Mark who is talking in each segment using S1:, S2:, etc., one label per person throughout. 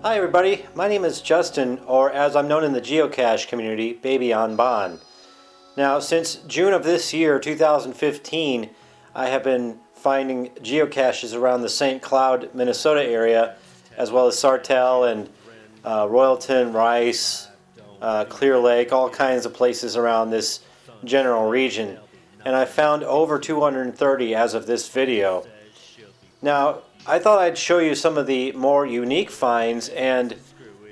S1: Hi everybody, my name is Justin, or as I'm known in the geocache community, Baby on Bon. Now since June of this year, 2015, I have been finding geocaches around the St. Cloud, Minnesota area, as well as Sartell and Royalton, Rice, Clear Lake, all kinds of places around this general region. And I found over 230 as of this video. Now, I thought I'd show you some of the more unique finds and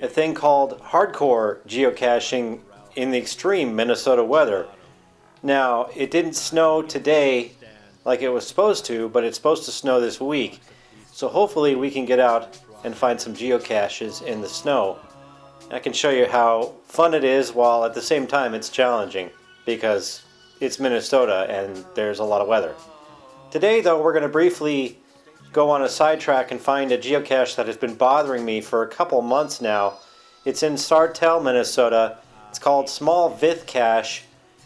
S1: a thing called hardcore geocaching in the extreme Minnesota weather. Now, it didn't snow today like it was supposed to, but it's supposed to snow this week. So hopefully we can get out and find some geocaches in the snow. I can show you how fun it is while at the same time it's challenging because it's Minnesota and there's a lot of weather. Today though, we're going to briefly go on a sidetrack and find a geocache that has been bothering me for a couple months now. It's in Sartell, Minnesota. It's called Small Vith Cache,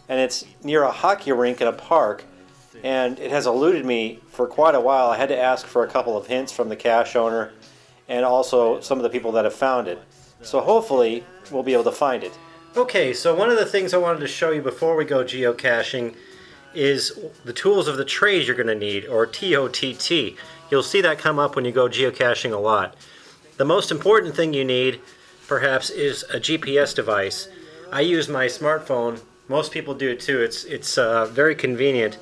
S1: and it's near a hockey rink in a park, and it has eluded me for quite a while. I had to ask for a couple of hints from the cache owner and also some of the people that have found it. So hopefully we'll be able to find it. Okay, so one of the things I wanted to show you before we go geocaching is the tools of the trade you're going to need, or TOTT. You'll see that come up when you go geocaching a lot. The most important thing you need, perhaps, is a GPS device. I use my smartphone. Most people do too. It's very convenient,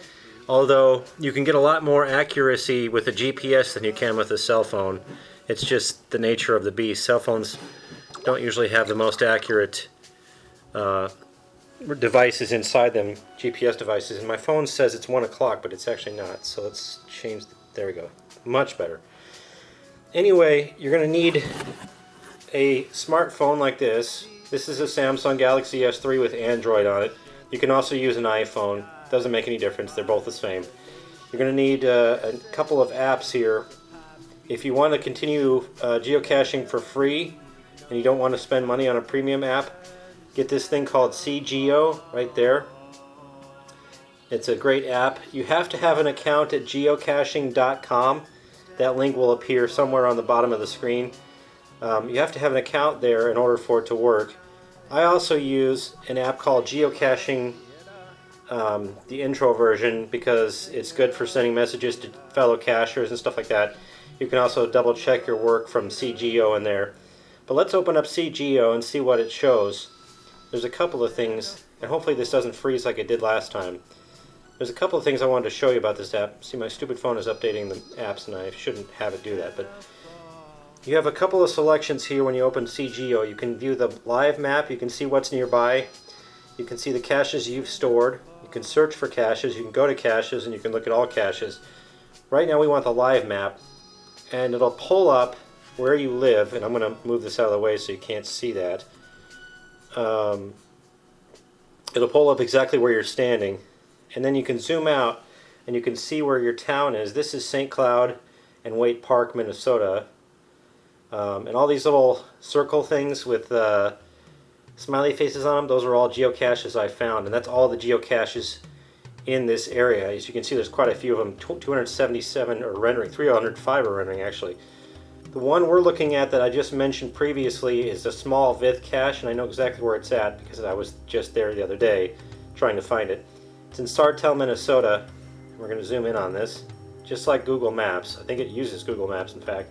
S1: although you can get a lot more accuracy with a GPS than you can with a cell phone. It's just the nature of the beast. Cell phones don't usually have the most accurate devices inside them, GPS devices, and my phone says it's 1 o'clock, but it's actually not. So let's change, there we go. Much better. Anyway, you're going to need a smartphone like this. This is a Samsung Galaxy S3 with Android on it. You can also use an iPhone. Doesn't make any difference. They're both the same. You're going to need a couple of apps here. If you want to continue geocaching for free and you don't want to spend money on a premium app, get this thing called CGeo right there. It's a great app. You have to have an account at geocaching.com. That link will appear somewhere on the bottom of the screen. You have to have an account there in order for it to work. I also use an app called Geocaching, the intro version, because it's good for sending messages to fellow cachers and stuff like that. You can also double check your work from CGeo in there. But let's open up CGeo and see what it shows. There's a couple of things, and hopefully this doesn't freeze like it did last time. There's a couple of things I wanted to show you about this app. See, my stupid phone is updating the apps and I shouldn't have it do that, but you have a couple of selections here when you open CGeo. You can view the live map, you can see what's nearby, you can see the caches you've stored, you can search for caches, you can go to caches, and you can look at all caches. Right now we want the live map, and it'll pull up where you live, and I'm going to move this out of the way so you can't see that. It'll pull up exactly where you're standing, and then you can zoom out and you can see where your town is. This is St. Cloud and Waite Park, Minnesota. And all these little circle things with smiley faces on them, those are all geocaches I found, and that's all the geocaches in this area. As you can see, there's quite a few of them. 277 are rendering, 305 are rendering actually. The one we're looking at that I just mentioned previously is a Small Vith Cache, and I know exactly where it's at because I was just there the other day trying to find it. It's in Sartell, Minnesota. We're going to zoom in on this, just like Google Maps. I think it uses Google Maps, in fact.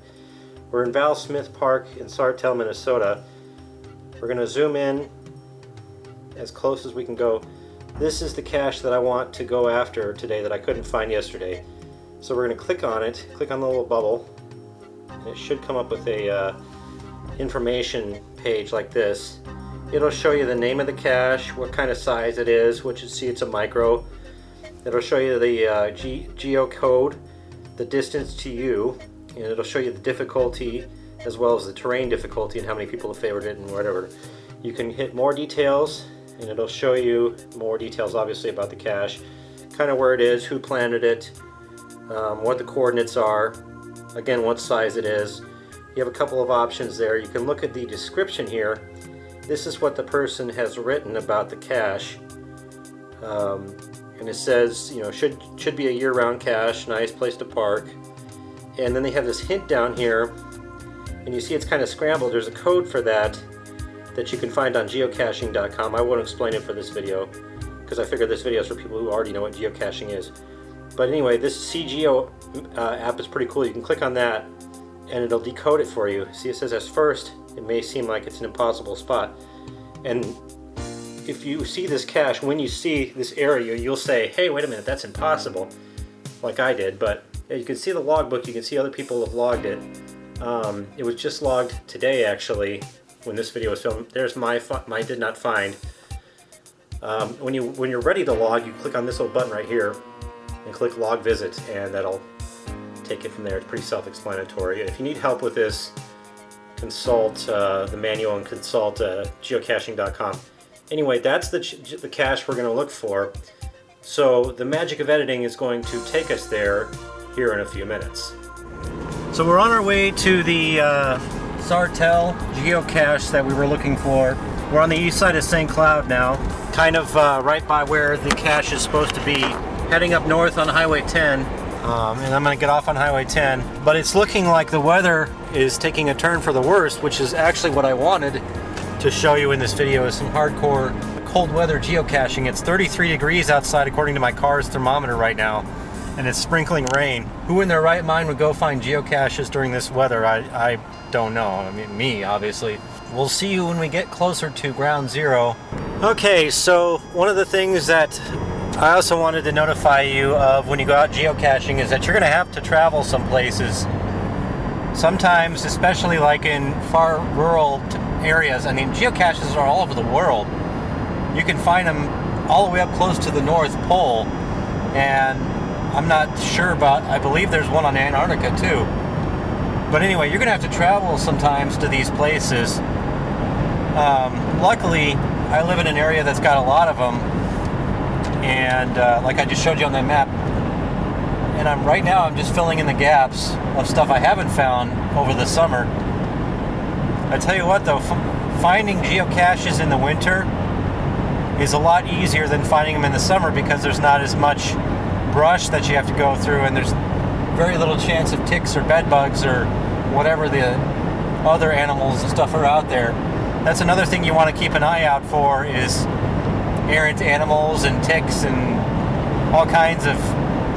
S1: We're in Val Smith Park in Sartell, Minnesota. We're going to zoom in as close as we can go. This is the cache that I want to go after today that I couldn't find yesterday. So we're going to click on it, click on the little bubble, and it should come up with a information page like this. It'll show you the name of the cache, what kind of size it is, which you see it's a micro. It'll show you the geocode, the distance to you, and it'll show you the difficulty as well as the terrain difficulty and how many people have favored it and whatever. You can hit more details and it'll show you more details obviously about the cache, kind of where it is, who planted it, what the coordinates are, again what size it is. You have a couple of options there. You can look at the description here. This is what the person has written about the cache, and it says, you know, should be a year-round cache, nice place to park. And then they have this hint down here and you see it's kind of scrambled, there's a code for that you can find on geocaching.com. I won't explain it for this video because I figured this video is for people who already know what geocaching is. But anyway, this CGeo app is pretty cool. You can click on that and it'll decode it for you. See, it says as first, it may seem like it's an impossible spot. And if you see this cache, when you see this area, you'll say, hey, wait a minute, that's impossible, like I did. But you can see the logbook, you can see other people have logged it. It was just logged today, actually, when this video was filmed. There's my did not find. When you're ready to log, you click on this little button right here and click log visit, and that'll take it from there. It's pretty self-explanatory. If you need help with this, consult the manual and consult geocaching.com. Anyway, that's the cache we're going to look for. So the magic of editing is going to take us there here in a few minutes. So we're on our way to the Sartell geocache that we were looking for. We're on the east side of St. Cloud now, kind of right by where the cache is supposed to be, heading up north on Highway 10. And I'm going to get off on Highway 10. But it's looking like the weather is taking a turn for the worst, which is actually what I wanted to show you in this video, is some hardcore cold weather geocaching. It's 33 degrees outside according to my car's thermometer right now, and it's sprinkling rain. Who in their right mind would go find geocaches during this weather? I don't know. I mean, me, obviously. We'll see you when we get closer to ground zero. Okay, so one of the things that I also wanted to notify you of when you go out geocaching is that you're going to have to travel some places. Sometimes, especially like in far rural areas, I mean, geocaches are all over the world. You can find them all the way up close to the North Pole, and I'm not sure about, I believe there's one on Antarctica too. But anyway, you're going to have to travel sometimes to these places. Luckily, I live in an area that's got a lot of them, and like I just showed you on that map, and right now I'm just filling in the gaps of stuff I haven't found over the summer. I tell you what though, finding geocaches in the winter is a lot easier than finding them in the summer, because there's not as much brush that you have to go through, and there's very little chance of ticks or bed bugs or whatever the other animals and stuff are out there. That's another thing you want to keep an eye out for, is errant animals and ticks and all kinds of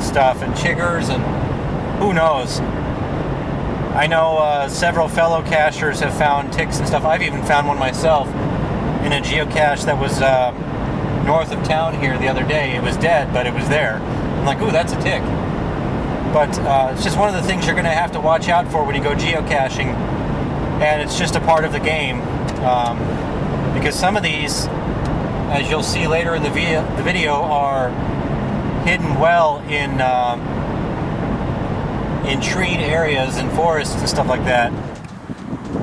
S1: stuff, and chiggers, and who knows. I know several fellow cachers have found ticks and stuff. I've even found one myself in a geocache that was north of town here the other day. It was dead, but it was there. I'm like, ooh, that's a tick. But it's just one of the things you're going to have to watch out for when you go geocaching, and it's just a part of the game, because some of these, as you'll see later in the video, are hidden well in treed areas and forests and stuff like that.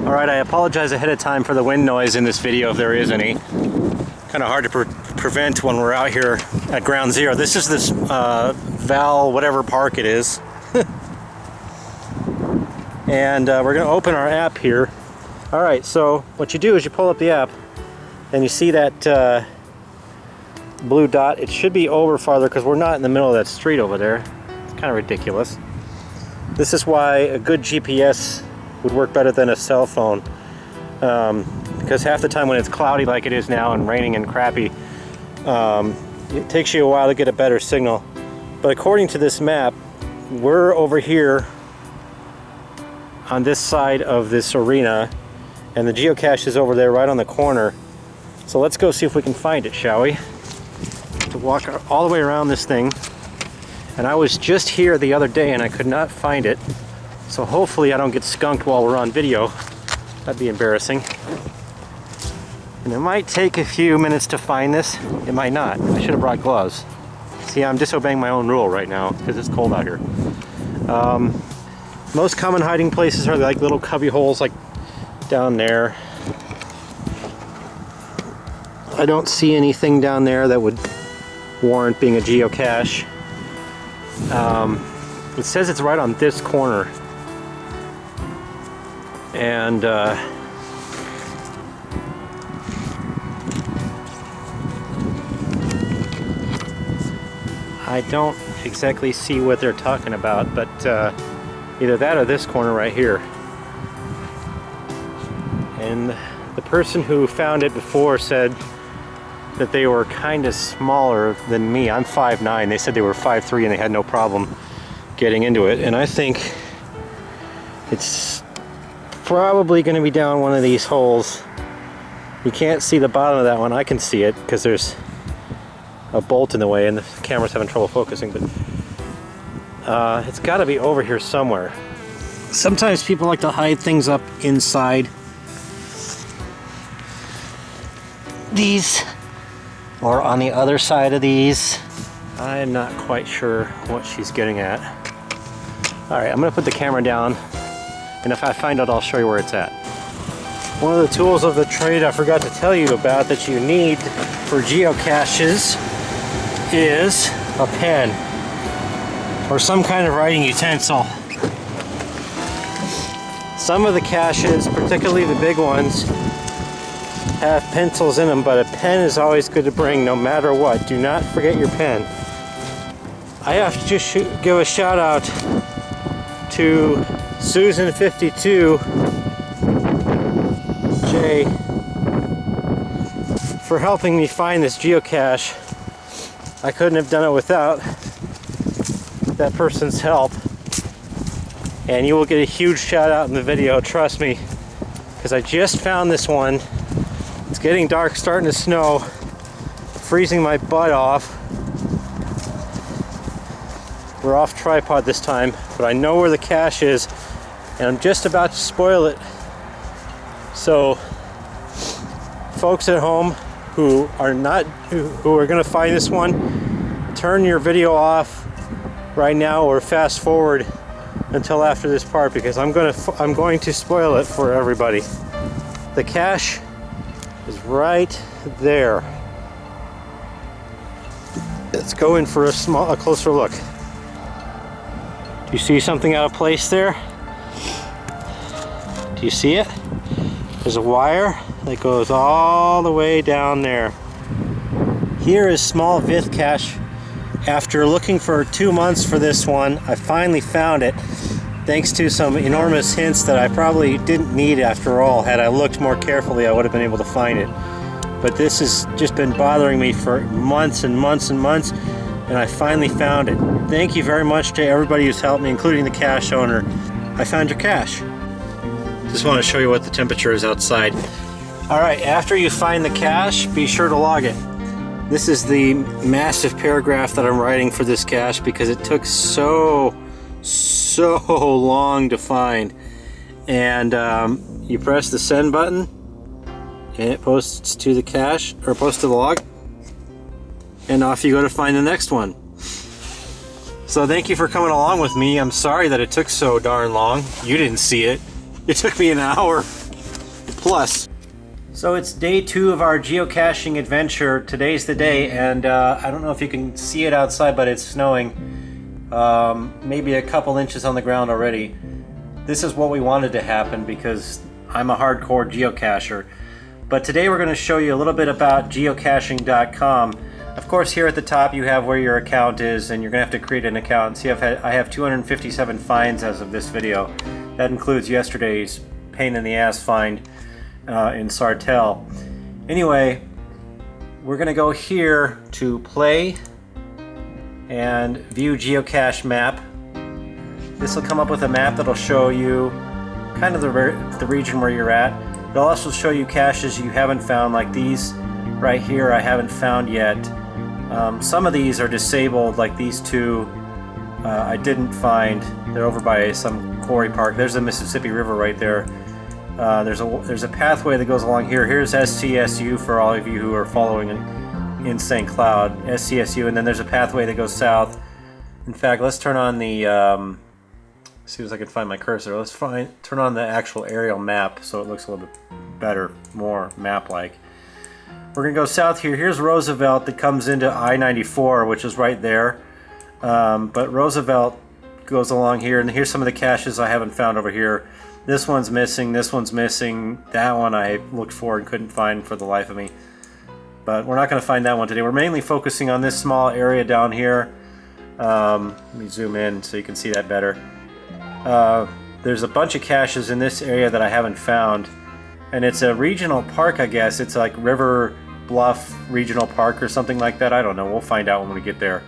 S1: Alright, I apologize ahead of time for the wind noise in this video, if there is any. Kind of hard to prevent when we're out here at ground zero. This is this Val whatever park it is. And we're going to open our app here. Alright, so what you do is you pull up the app and you see that blue dot. It should be over farther because we're not in the middle of that street over there. It's kind of ridiculous. This is why a good GPS would work better than a cell phone, because half the time when it's cloudy like it is now and raining and crappy, it takes you a while to get a better signal. But according to this map, we're over here on this side of this arena, and the geocache is over there right on the corner. So let's go see if we can find it, shall we? To walk all the way around this thing. And I was just here the other day and I could not find it. So hopefully I don't get skunked while we're on video. That'd be embarrassing. And it might take a few minutes to find this. It might not. I should have brought gloves. See, I'm disobeying my own rule right now because it's cold out here. Most common hiding places are like little cubby holes like down there. I don't see anything down there that would warrant being a geocache. It says it's right on this corner, and I don't exactly see what they're talking about, but either that or this corner right here. And the person who found it before said that they were kind of smaller than me. I'm 5'9". They said they were 5'3" and they had no problem getting into it. And I think it's probably going to be down one of these holes. You can't see the bottom of that one. I can see it because there's a bolt in the way and the camera's having trouble focusing, but it's got to be over here somewhere. Sometimes people like to hide things up inside these or on the other side of these. I'm not quite sure what she's getting at. Alright, I'm going to put the camera down, and if I find it, I'll show you where it's at. One of the tools of the trade I forgot to tell you about that you need for geocaches is a pen or some kind of writing utensil. Some of the caches, particularly the big ones, have pencils in them, but a pen is always good to bring no matter what. Do not forget your pen. I have to just give a shout out to Susan52 J for helping me find this geocache. I couldn't have done it without that person's help, and you will get a huge shout out in the video, trust me, because I just found this one. It's getting dark, starting to snow, freezing my butt off. We're off tripod this time, but I know where the cache is, and I'm just about to spoil it. So, folks at home who are going to find this one, turn your video off right now or fast forward until after this part, because I'm going to spoil it for everybody. The cache is right there. Let's go in for a closer look. Do you see something out of place there? Do you see it? There's a wire that goes all the way down there. Here is small Vith cache. After looking for 2 months for this one, I finally found it, thanks to some enormous hints that I probably didn't need after all. Had I looked more carefully, I would have been able to find it. But this has just been bothering me for months and months and months, and I finally found it. Thank you very much to everybody who's helped me, including the cache owner. I found your cache. Just want to show you what the temperature is outside. Alright, after you find the cache, be sure to log it. This is the massive paragraph that I'm writing for this cache because it took so long to find. And you press the send button and it posts to the cache, or posts to the log, and off you go to find the next one. So thank you for coming along with me. I'm sorry that it took so darn long. You didn't see it. It took me an hour plus. So it's day 2 of our geocaching adventure. Today's the day, and I don't know if you can see it outside, but it's snowing. Maybe a couple inches on the ground already. This is what we wanted to happen because I'm a hardcore geocacher. But today we're going to show you a little bit about geocaching.com. Of course, here at the top you have where your account is, and you're going to have to create an account. See, I have 257 finds as of this video. That includes yesterday's pain in the ass find in Sartell. Anyway, we're going to go here to play and view geocache map. This will come up with a map that'll show you kind of the region where you're at. It'll also show you caches you haven't found, like these right here I haven't found yet. Some of these are disabled, like these two I didn't find. They're over by some quarry park. There's the Mississippi River right there. There's a pathway that goes along here. Here's SCSU for all of you who are following in St. Cloud. SCSU, and then there's a pathway that goes south. In fact, let's turn on the see if I can find my cursor. Let's turn on the actual aerial map so it looks a little bit better, more map-like. We're gonna go south here. Here's Roosevelt that comes into I-94, which is right there. But Roosevelt goes along here, and here's some of the caches I haven't found over here. This one's missing, this one's missing, that one I looked for and couldn't find for the life of me. But we're not going to find that one today. We're mainly focusing on this small area down here. Let me zoom in so you can see that better. There's a bunch of caches in this area that I haven't found. and it's a regional park, I guess. It's like River Bluff Regional Park or something like that. I don't know. We'll find out when we get there.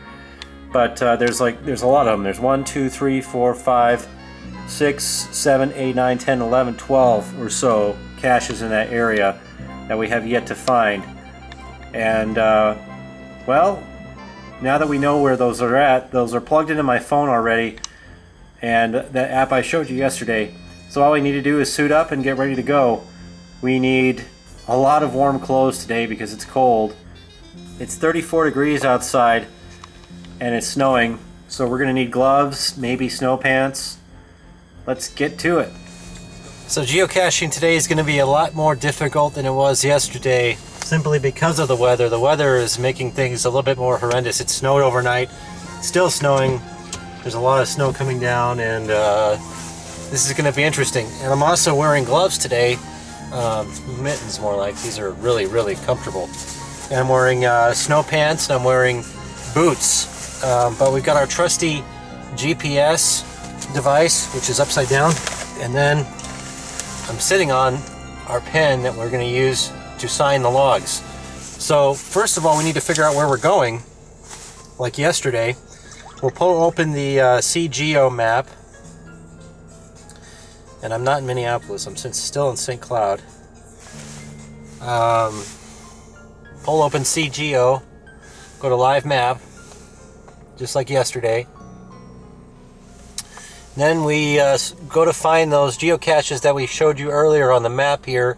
S1: But there's a lot of them. There's 1, 2, 3, 4, 5, 6, 7, 8, 9, 10, 11, 12 or so caches in that area that we have yet to find. And well, now that we know where those are at, those are plugged into my phone already, and that app I showed you yesterday. So all we need to do is suit up and get ready to go. We need a lot of warm clothes today because it's cold. It's 34 degrees outside and it's snowing, so we're gonna need gloves, maybe snow pants. Let's get to it. So geocaching today is going to be a lot more difficult than it was yesterday, simply because of the weather. The weather is making things a little bit more horrendous. It snowed overnight, still snowing. There's a lot of snow coming down, and this is going to be interesting. And I'm also wearing gloves today, mittens more like. These are really, really comfortable. And I'm wearing snow pants, and I'm wearing boots. But we've got our trusty GPS device, which is upside down, and then I'm sitting on our pen that we're going to use to sign the logs. So first of all, we need to figure out where we're going. Like yesterday, we'll pull open the CGO map, and I'm not in Minneapolis, I'm still in St. Cloud. Pull open CGO, go to live map, just like yesterday. Then we go to find those geocaches that we showed you earlier on the map here,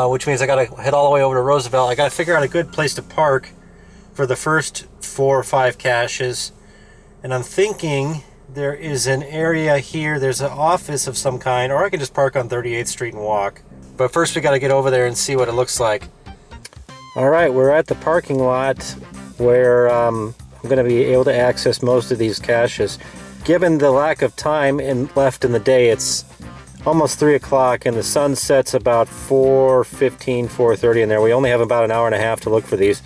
S1: which means I gotta head all the way over to Roosevelt. I gotta figure out a good place to park for the first 4 or 5 caches. And I'm thinking there is an area here, there's an office of some kind, or I can just park on 38th Street and walk. But first we gotta get over there and see what it looks like. Alright, we're at the parking lot where I'm gonna be able to access most of these caches. Given the lack of time left in the day, it's almost 3 o'clock and the sun sets about 4:15, 4:30 in there. We only have about an hour and a half to look for these.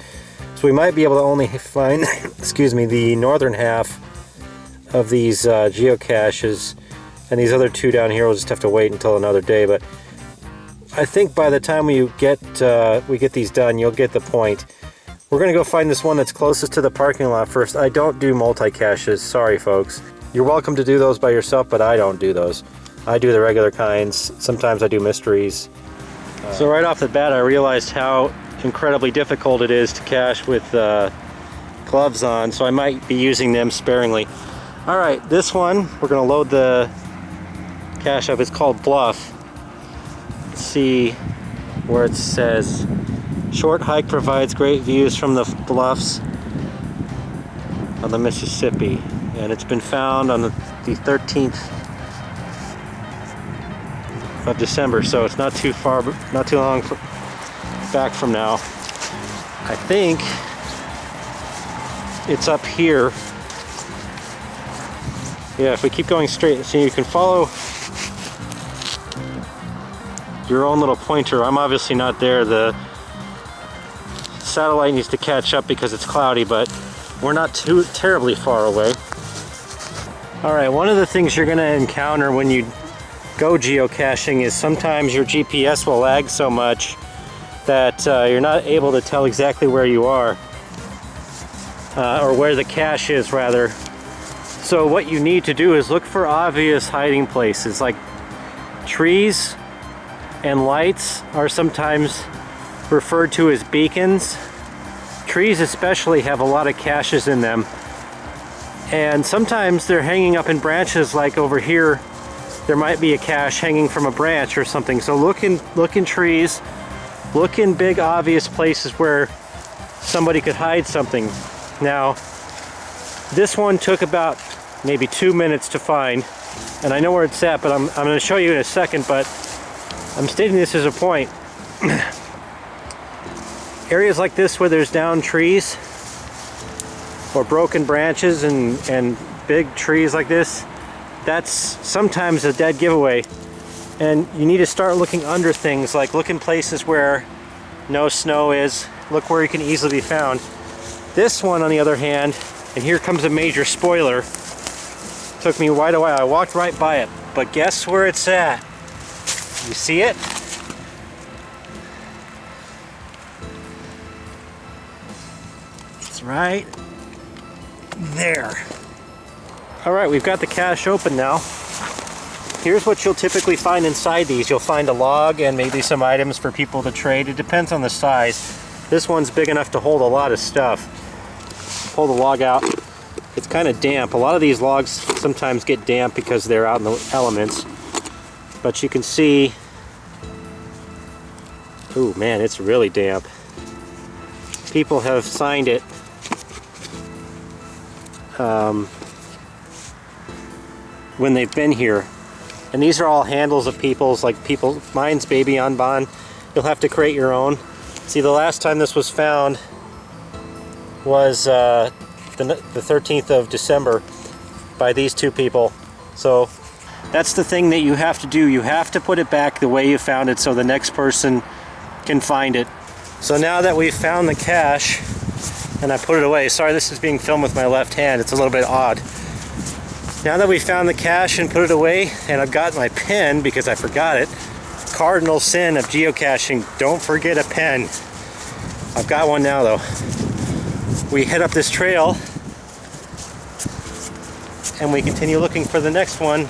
S1: So we might be able to only find, excuse me, the northern half of these geocaches, and these other 2 down here we'll just have to wait until another day. But I think by the time we get these done, you'll get the point. We're gonna go find this one that's closest to the parking lot first. I don't do multi-caches, sorry folks. You're welcome to do those by yourself, but I don't do those. I do the regular kinds. Sometimes I do mysteries. So right off the bat, I realized how incredibly difficult it is to cache with gloves on, so I might be using them sparingly. All right, this one, we're gonna load the cache up. It's called Bluff. Let's see where it says, short hike provides great views from the bluffs of the Mississippi. And it's been found on the 13th of December, so it's not too far, not too long back from now. I think it's up here. Yeah, if we keep going straight, so you can follow your own little pointer. I'm obviously not there. The satellite needs to catch up because it's cloudy, but we're not too terribly far away. Alright, one of the things you're going to encounter when you go geocaching is sometimes your GPS will lag so much that you're not able to tell exactly where you are, or where the cache is rather. So what you need to do is look for obvious hiding places, like trees and lights are sometimes referred to as beacons. Trees especially have a lot of caches in them. And sometimes they're hanging up in branches, like over here there might be a cache hanging from a branch or something. So look in trees, look in big obvious places where somebody could hide something. Now this one took about maybe 2 minutes to find, and I know where it's at, but I'm going to show you in a second, but I'm stating this as a point. Areas like this where there's downed trees or broken branches and big trees like this, that's sometimes a dead giveaway. And you need to start looking under things, like look in places where no snow is, look where you can easily be found. This one, on the other hand, and here comes a major spoiler, took me quite a while. I walked right by it, but guess where it's at? You see it? right there. All right, we've got the cache open now. Here's what you'll typically find inside these. You'll find a log and maybe some items for people to trade. It depends on the size. This one's big enough to hold a lot of stuff. Pull the log out. It's kind of damp. A lot of these logs sometimes get damp because they're out in the elements. But you can see, oh man, it's really damp. People have signed it. When they've been here. And these are all handles of people's, like mine's Baby on Bond. You'll have to create your own. See, the last time this was found was the 13th of December by these two people. So that's the thing that you have to do. You have to put it back the way you found it so the next person can find it. So now that we've found the cache and I put it away, sorry this is being filmed with my left hand, it's a little bit odd. Now that we found the cache and put it away, and I've got my pen because I forgot it, cardinal sin of geocaching, don't forget a pen. I've got one now though. We head up this trail and we continue looking for the next one,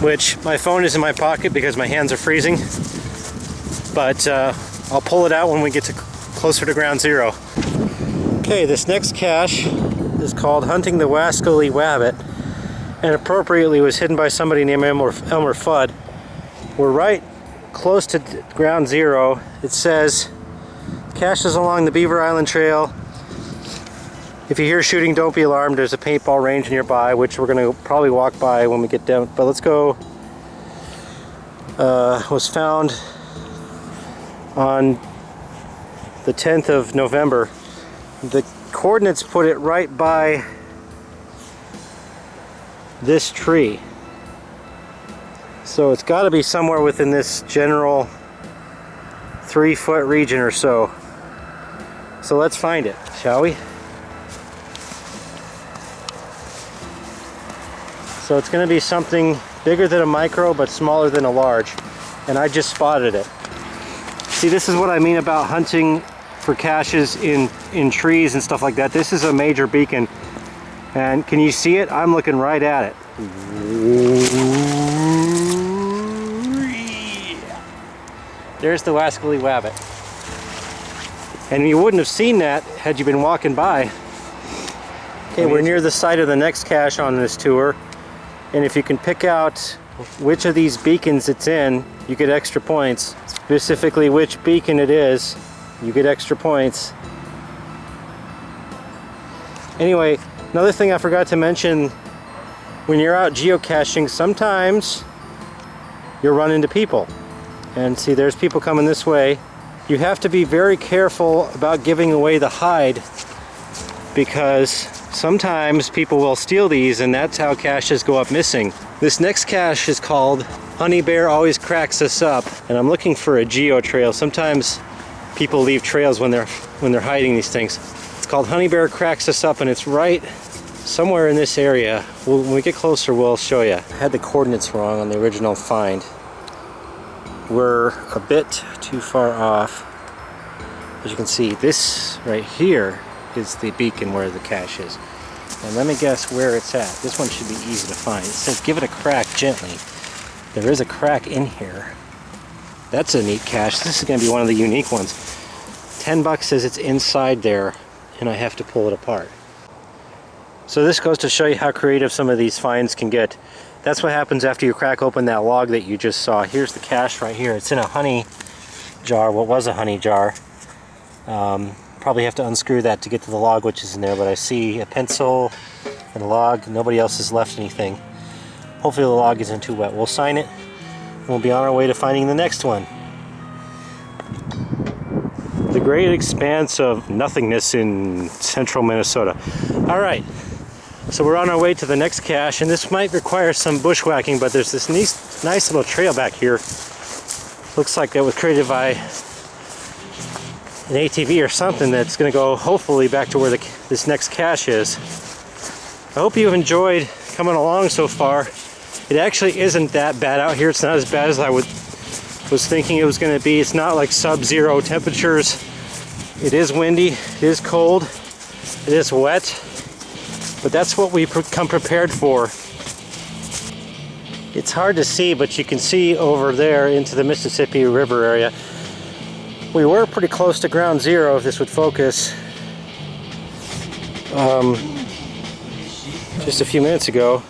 S1: which my phone is in my pocket because my hands are freezing, but I'll pull it out when we get closer to ground zero. Okay, this next cache is called Hunting the Wascally Wabbit, and appropriately was hidden by somebody named Elmer Fudd. We're right close to ground zero. It says cache is along the Beaver Island Trail. If you hear shooting, don't be alarmed. There's a paintball range nearby, which we're going to probably walk by when we get down. But let's go. Was found on the 10th of November. The coordinates put it right by this tree. So it's got to be somewhere within this general 3-foot region or so. So let's find it, shall we? So it's going to be something bigger than a micro but smaller than a large, and I just spotted it. See, this is what I mean about hunting for caches in trees and stuff like that. This is a major beacon. And can you see it? I'm looking right at it. There's the Wascally Wabbit. And you wouldn't have seen that had you been walking by. Okay, we're near the site of the next cache on this tour. And if you can pick out which of these beacons it's in, you get extra points. Specifically which beacon it is, you get extra points. Anyway, another thing I forgot to mention, when you're out geocaching, sometimes you'll run into people. And see, there's people coming this way. You have to be very careful about giving away the hide, because sometimes people will steal these, and that's how caches go up missing. This next cache is called Honey Bear Always Cracks Us Up, and I'm looking for a geo trail. Sometimes people leave trails when they're hiding these things. It's called Honey Bear Cracks Us Up, and it's right somewhere in this area. When we get closer, we'll show you. I had the coordinates wrong on the original find. We're a bit too far off. As you can see, this right here is the beacon where the cache is. And let me guess where it's at. This one should be easy to find. It says give it a crack gently. There is a crack in here. That's a neat cache. This is going to be one of the unique ones. $10 says it's inside there, and I have to pull it apart. So this goes to show you how creative some of these finds can get. That's what happens after you crack open that log that you just saw. Here's the cache right here. It's in a honey jar, what was a honey jar. Probably have to unscrew that to get to the log which is in there, but I see a pencil and a log. Nobody else has left anything. Hopefully the log isn't too wet. We'll sign it, and we'll be on our way to finding the next one. The great expanse of nothingness in central Minnesota. All right. So we're on our way to the next cache, and this might require some bushwhacking, but there's this nice little trail back here. Looks like it was created by an ATV or something that's going to go hopefully back to where this next cache is. I hope you've enjoyed coming along so far. It actually isn't that bad out here. It's not as bad as I was thinking it was going to be. It's not like sub-zero temperatures. It is windy, it is cold, It is wet, but that's what we come prepared for. It's hard to see, but you can see over there into the Mississippi River area. We were pretty close to ground zero, if this would focus, just a few minutes ago,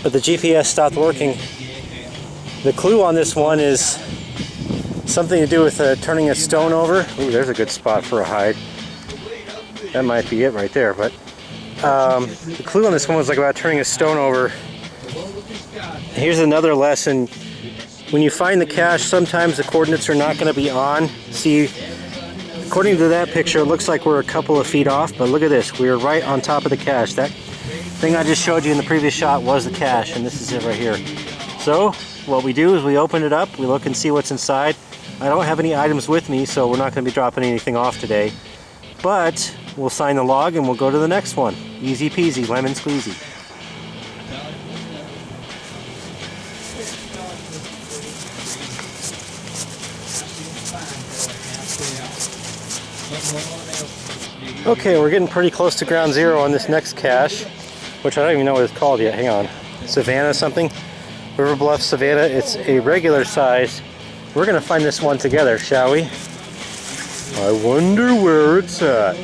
S1: but the GPS stopped working. The clue on this one is something to do with turning a stone over. Ooh, there's a good spot for a hide. That might be it right there, but the clue on this one was like about turning a stone over. Here's another lesson. When you find the cache, sometimes the coordinates are not going to be on. See, according to that picture, it looks like we're a couple of feet off, but look at this. We are right on top of the cache. That thing I just showed you in the previous shot was the cache, and this is it right here. So, what we do is we open it up, we look and see what's inside. I don't have any items with me, so we're not going to be dropping anything off today. But we'll sign the log and we'll go to the next one. Easy peasy, lemon squeezy. Okay, we're getting pretty close to ground zero on this next cache, which I don't even know what it's called yet. Hang on. Savannah something? River Bluff Savannah. It's a regular size. We're going to find this one together, shall we? I wonder where it's at.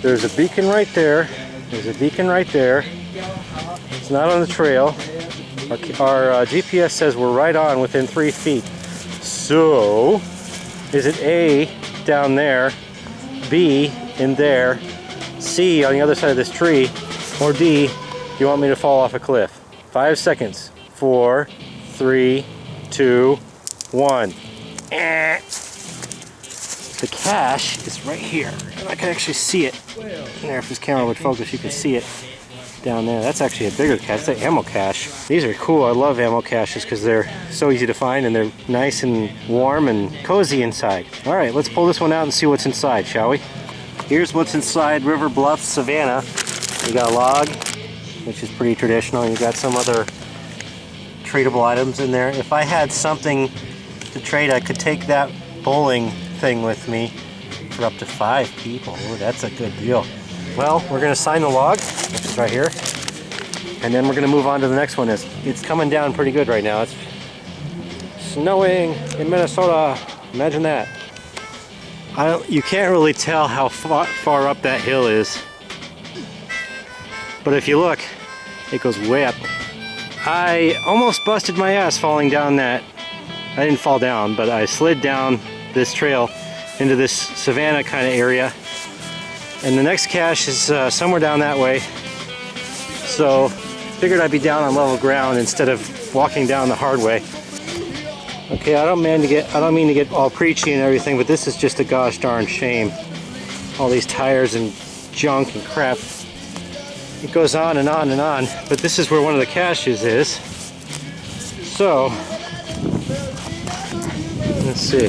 S1: There's a beacon right there. There's a beacon right there. It's not on the trail. Our GPS says we're right on within 3 feet. So, is it A, down there, B, in there, C, on the other side of this tree, or D, do you want me to fall off a cliff? 5 seconds. 4, 3, 2, 1. The cache is right here, and I can actually see it. There, if this camera would focus, you can see it down there. That's actually a bigger cache. It's an ammo cache. These are cool. I love ammo caches because they're so easy to find and they're nice and warm and cozy inside. All right, let's pull this one out and see what's inside, shall we? Here's what's inside River Bluff Savannah. You got a log, which is pretty traditional. You got some other tradable items in there. If I had something to trade, I could take that bowling thing with me for up to 5 people. Ooh, that's a good deal. Well, we're going to sign the log, which is right here, and then we're going to move on to the next one. It's coming down pretty good right now. It's snowing in Minnesota. Imagine that. You can't really tell how far up that hill is, but if you look, it goes way up. I almost busted my ass falling down that. I didn't fall down, but I slid down this trail into this savanna kind of area. And the next cache is somewhere down that way. So figured I'd be down on level ground instead of walking down the hard way. Okay, I don't mean to get all preachy and everything, but this is just a gosh darn shame. All these tires and junk and crap. It goes on and on and on, but this is where one of the caches is. So let's see.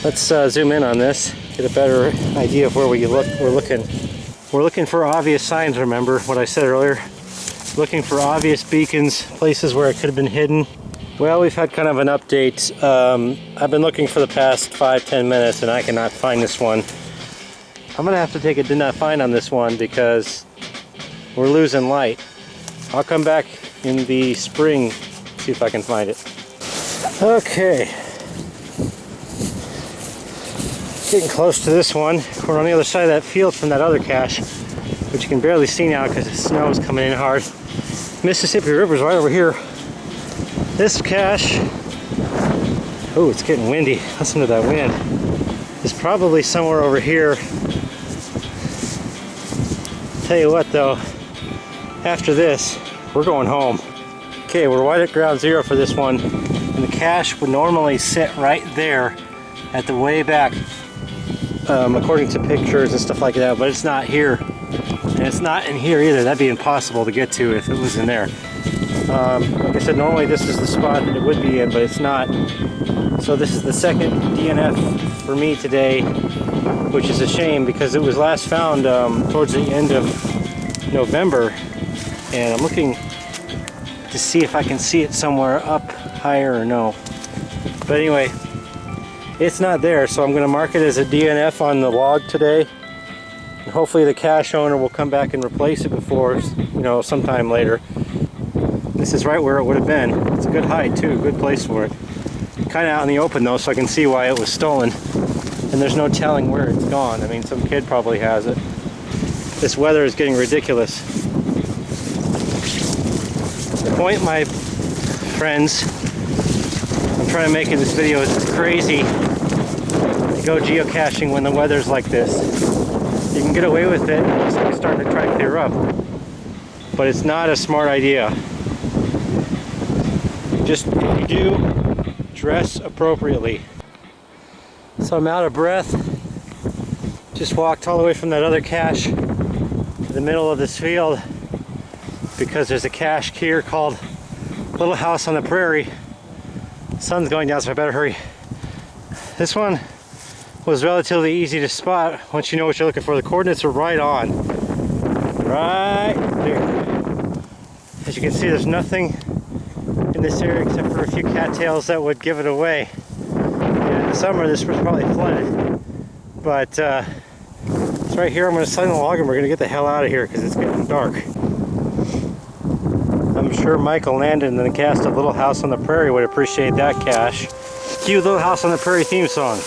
S1: Let's zoom in on this, get a better idea of where we're looking. We're looking for obvious signs, remember what I said earlier? Looking for obvious beacons, places where it could have been hidden. Well, we've had kind of an update. I've been looking for the past 5-10 minutes and I cannot find this one. I'm gonna have to take a did not find on this one because we're losing light. I'll come back in the spring, see if I can find it. Okay. Getting close to this one. We're on the other side of that field from that other cache, which you can barely see now because the snow is coming in hard. Mississippi River's right over here. This cache, oh, it's getting windy. Listen to that wind. It's probably somewhere over here. Tell you what though, after this, we're going home. Okay, we're right at ground zero for this one, and the cache would normally sit right there at the way back. According to pictures and stuff like that, but it's not here, and it's not in here either. That'd be impossible to get to if it was in there. Like I said, normally this is the spot that it would be in, but it's not. So this is the second DNF for me today, which is a shame because it was last found towards the end of November, and I'm looking to see if I can see it somewhere up higher or no. But anyway, It's not there, so I'm going to mark it as a DNF on the log today. And hopefully the cache owner will come back and replace it before, you know, sometime later. This is right where it would have been. It's a good height too, good place for it. Kind of out in the open though, so I can see why it was stolen. And there's no telling where it's gone. I mean, some kid probably has it. This weather is getting ridiculous. The point, my friends, I'm trying to make in this video is it's crazy to go geocaching when the weather's like this. You can get away with it, it's starting to try to clear up. But it's not a smart idea. Just, if you do, dress appropriately. So I'm out of breath. Just walked all the way from that other cache to the middle of this field because there's a cache here called Little House on the Prairie. The sun's going down, so I better hurry. This one was relatively easy to spot once you know what you're looking for. The coordinates are right on. Right there. As you can see, there's nothing in this area except for a few cattails that would give it away. And in the summer, this was probably flooded. But it's right here. I'm going to sign the log and we're going to get the hell out of here because it's getting dark. I'm sure Michael Landon and the cast of Little House on the Prairie would appreciate that cache. Cue Little House on the Prairie theme song.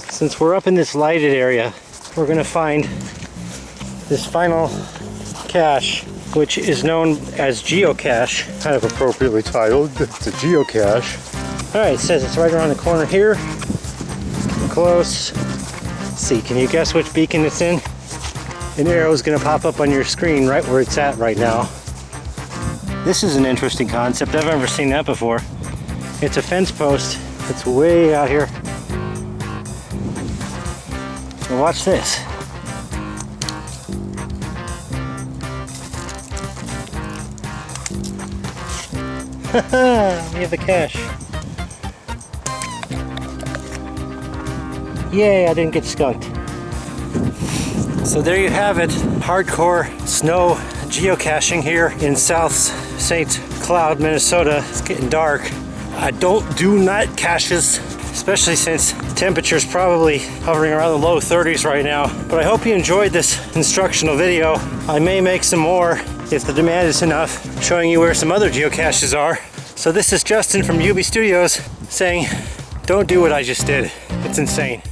S1: Since we're up in this lighted area, we're going to find this final cache, which is known as Geocache. Kind of appropriately titled. It's a geocache. Alright, it says it's right around the corner here. Close. Let's see, can you guess which beacon it's in? An arrow is going to pop up on your screen right where it's at right now. This is an interesting concept. I've never seen that before. It's a fence post. It's way out here. Now watch this. We have the cache. Yay, I didn't get skunked. So there you have it. Hardcore snow geocaching here in South St. Cloud, Minnesota. It's getting dark. I don't do night caches, especially since temperature's probably hovering around the low 30s right now. But I hope you enjoyed this instructional video. I may make some more if the demand is enough, showing you where some other geocaches are. So this is Justin from UB Studios saying, don't do what I just did. It's insane.